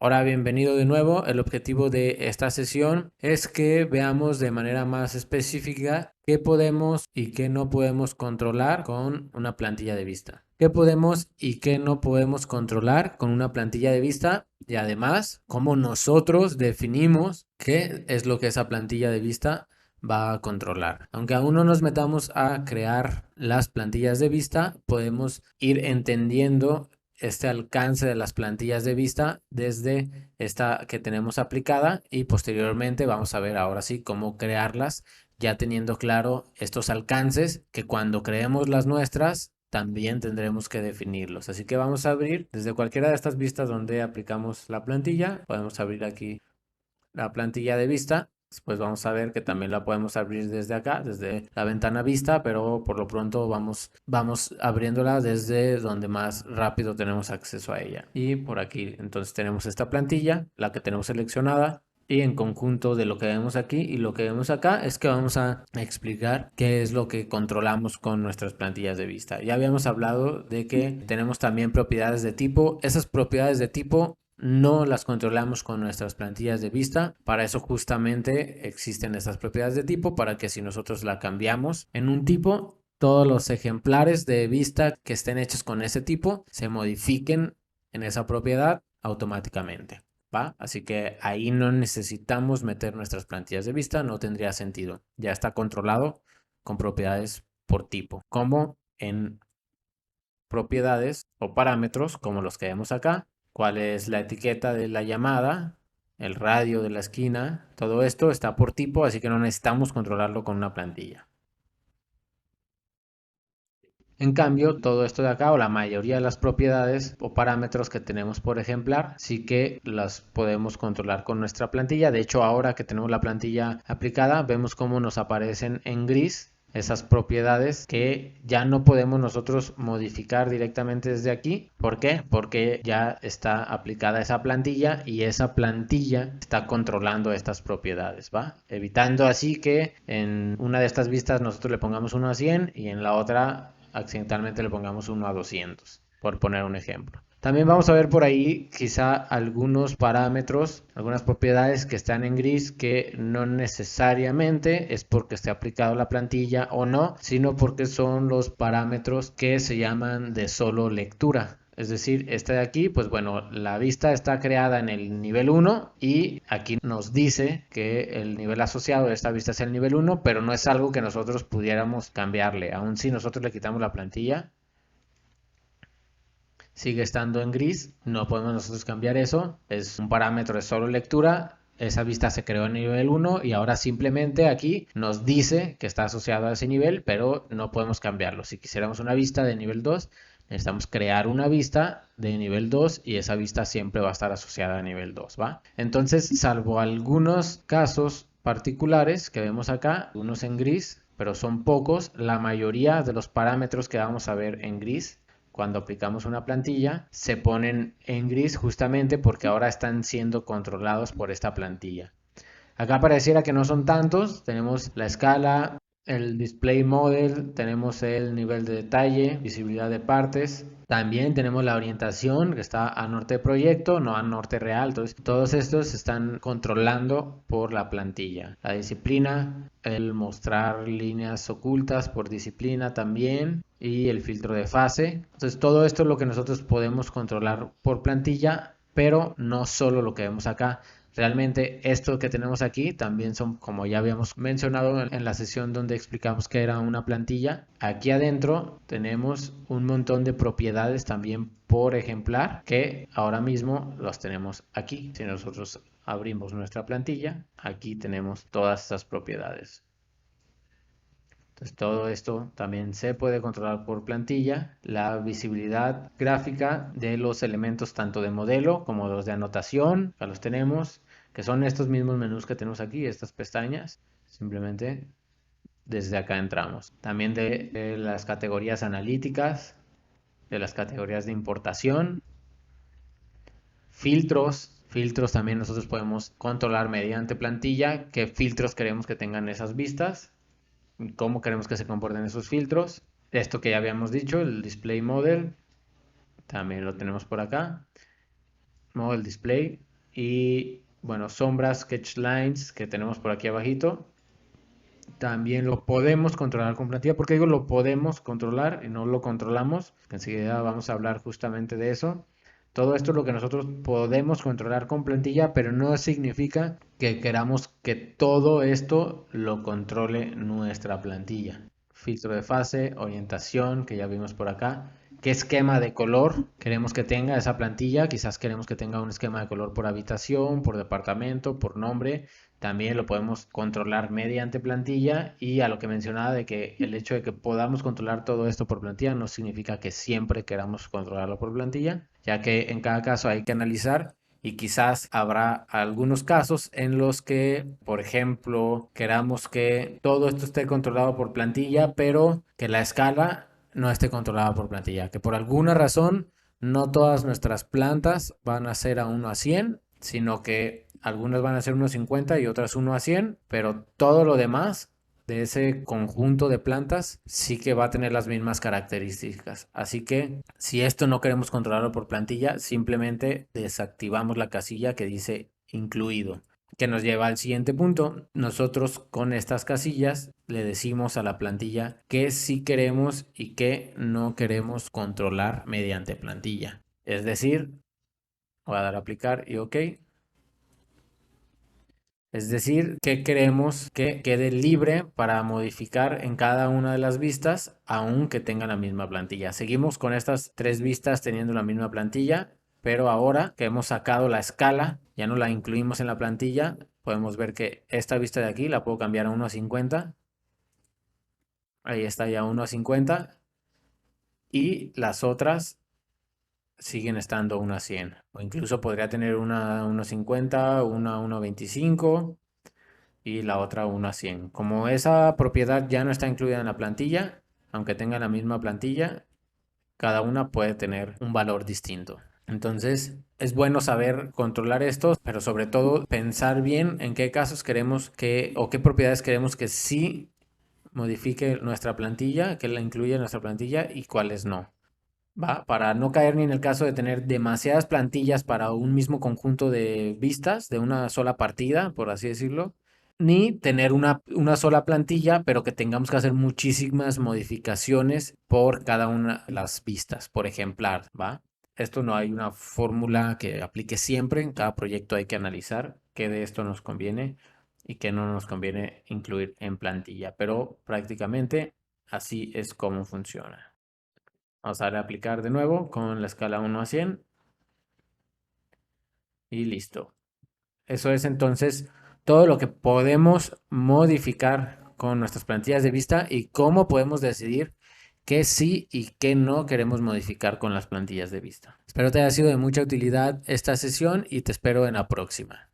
Hola, bienvenido de nuevo. El objetivo de esta sesión es que veamos de manera más específica qué podemos y qué no podemos controlar con una plantilla de vista. ¿Qué podemos y qué no podemos controlar con una plantilla de vista? Y además, cómo nosotros definimos qué es lo que esa plantilla de vista va a controlar. Aunque aún no nos metamos a crear las plantillas de vista, podemos ir entendiendo este alcance de las plantillas de vista desde esta que tenemos aplicada y posteriormente vamos a ver ahora sí cómo crearlas ya teniendo claro estos alcances que cuando creemos las nuestras también tendremos que definirlos. Así que vamos a abrir desde cualquiera de estas vistas donde aplicamos la plantilla. Podemos abrir aquí la plantilla de vista. Después vamos a ver que también la podemos abrir desde acá, desde la ventana vista, pero por lo pronto vamos abriéndola desde donde más rápido tenemos acceso a ella. Y por aquí entonces tenemos esta plantilla, la que tenemos seleccionada. Y en conjunto de lo que vemos aquí y lo que vemos acá es que vamos a explicar qué es lo que controlamos con nuestras plantillas de vista. Ya habíamos hablado de que tenemos también propiedades de tipo. Esas propiedades de tipo no las controlamos con nuestras plantillas de vista. Para eso justamente existen estas propiedades de tipo, para que si nosotros la cambiamos en un tipo, todos los ejemplares de vista que estén hechos con ese tipo se modifiquen en esa propiedad automáticamente. ¿Va? Así que ahí no necesitamos meter nuestras plantillas de vista, no tendría sentido. Ya está controlado con propiedades por tipo, como en propiedades o parámetros como los que vemos acá, cuál es la etiqueta de la llamada, el radio de la esquina, todo esto está por tipo, así que no necesitamos controlarlo con una plantilla. En cambio, todo esto de acá o la mayoría de las propiedades o parámetros que tenemos por ejemplar, sí que las podemos controlar con nuestra plantilla. De hecho, ahora que tenemos la plantilla aplicada, vemos cómo nos aparecen en gris esas propiedades que ya no podemos nosotros modificar directamente desde aquí. ¿Por qué? Porque ya está aplicada esa plantilla y esa plantilla está controlando estas propiedades, ¿va? Evitando así que en una de estas vistas nosotros le pongamos 1 a 100 y en la otra accidentalmente le pongamos 1 a 200, por poner un ejemplo. También vamos a ver por ahí quizá algunos parámetros, algunas propiedades que están en gris que no necesariamente es porque esté aplicado la plantilla o no, sino porque son los parámetros que se llaman de solo lectura. Es decir, este de aquí, pues bueno, la vista está creada en el nivel 1 y aquí nos dice que el nivel asociado de esta vista es el nivel 1, pero no es algo que nosotros pudiéramos cambiarle. Aun si nosotros le quitamos la plantilla, sigue estando en gris, no podemos nosotros cambiar eso, es un parámetro de solo lectura, esa vista se creó en nivel 1 y ahora simplemente aquí nos dice que está asociado a ese nivel, pero no podemos cambiarlo. Si quisiéramos una vista de nivel 2, necesitamos crear una vista de nivel 2 y esa vista siempre va a estar asociada a nivel 2, ¿va? Entonces, salvo algunos casos particulares que vemos acá, unos en gris, pero son pocos, la mayoría de los parámetros que vamos a ver en gris cuando aplicamos una plantilla se ponen en gris justamente porque ahora están siendo controlados por esta plantilla. Acá pareciera que no son tantos, tenemos la escala, el display model, tenemos el nivel de detalle, visibilidad de partes, también tenemos la orientación que está a norte de proyecto, no a norte real. Entonces, todos estos se están controlando por la plantilla. La disciplina, el mostrar líneas ocultas por disciplina también y el filtro de fase. Entonces, todo esto es lo que nosotros podemos controlar por plantilla, pero no solo lo que vemos acá. Realmente esto que tenemos aquí también son, como ya habíamos mencionado en la sesión donde explicamos que era una plantilla. Aquí adentro tenemos un montón de propiedades también por ejemplar que ahora mismo los tenemos aquí. Si nosotros abrimos nuestra plantilla, aquí tenemos todas estas propiedades. Entonces todo esto también se puede controlar por plantilla. La visibilidad gráfica de los elementos tanto de modelo como los de anotación, ya los tenemos, que son estos mismos menús que tenemos aquí, estas pestañas. Simplemente desde acá entramos. También de las categorías analíticas, de las categorías de importación, filtros. Filtros también nosotros podemos controlar mediante plantilla qué filtros queremos que tengan esas vistas, cómo queremos que se comporten esos filtros. Esto que ya habíamos dicho, el display model, también lo tenemos por acá. Model display. y bueno, sombras, sketch lines que tenemos por aquí abajito. También lo podemos controlar con plantilla. ¿Por qué digo lo podemos controlar y no lo controlamos? Enseguida vamos a hablar justamente de eso. Todo esto es lo que nosotros podemos controlar con plantilla, pero no significa que queramos que todo esto lo controle nuestra plantilla. Filtro de fase, orientación, que ya vimos por acá. ¿Qué esquema de color queremos que tenga esa plantilla? Quizás queremos que tenga un esquema de color por habitación, por departamento, por nombre. También lo podemos controlar mediante plantilla, y a lo que mencionaba de que el hecho de que podamos controlar todo esto por plantilla no significa que siempre queramos controlarlo por plantilla, ya que en cada caso hay que analizar y quizás habrá algunos casos en los que, por ejemplo, queramos que todo esto esté controlado por plantilla, pero que la escala no esté controlada por plantilla, que por alguna razón no todas nuestras plantas van a ser a 1:100, sino que algunas van a ser 1:50 y otras 1:100, pero todo lo demás de ese conjunto de plantas sí que va a tener las mismas características. Así que si esto no queremos controlarlo por plantilla, simplemente desactivamos la casilla que dice incluido, que nos lleva al siguiente punto. Nosotros con estas casillas le decimos a la plantilla qué sí queremos y qué no queremos controlar mediante plantilla. Es decir, voy a dar a aplicar y OK. Es decir, que queremos que quede libre para modificar en cada una de las vistas, aunque tengan la misma plantilla. Seguimos con estas tres vistas teniendo la misma plantilla, pero ahora que hemos sacado la escala, ya no la incluimos en la plantilla, podemos ver que esta vista de aquí la puedo cambiar a 1:50. Ahí está ya 1:50. Y las otras siguen estando 1:100. O incluso podría tener una 1:50, una 1:25 y la otra 1:100. Como esa propiedad ya no está incluida en la plantilla, aunque tenga la misma plantilla, cada una puede tener un valor distinto. Entonces, es bueno saber controlar esto, pero sobre todo pensar bien en qué casos queremos que, o qué propiedades queremos que sí modifique nuestra plantilla, que la incluya en nuestra plantilla, y cuáles no. ¿Va? Para no caer ni en el caso de tener demasiadas plantillas para un mismo conjunto de vistas, de una sola partida, por así decirlo, ni tener una sola plantilla, pero que tengamos que hacer muchísimas modificaciones por cada una de las vistas, por ejemplar, ¿va? Esto no hay una fórmula que aplique siempre, en cada proyecto hay que analizar qué de esto nos conviene y qué no nos conviene incluir en plantilla, pero prácticamente así es como funciona. Vamos a darle a aplicar de nuevo con la escala 1:100 y listo. Eso es entonces todo lo que podemos modificar con nuestras plantillas de vista y cómo podemos decidir qué sí y qué no queremos modificar con las plantillas de vista. Espero te haya sido de mucha utilidad esta sesión y te espero en la próxima.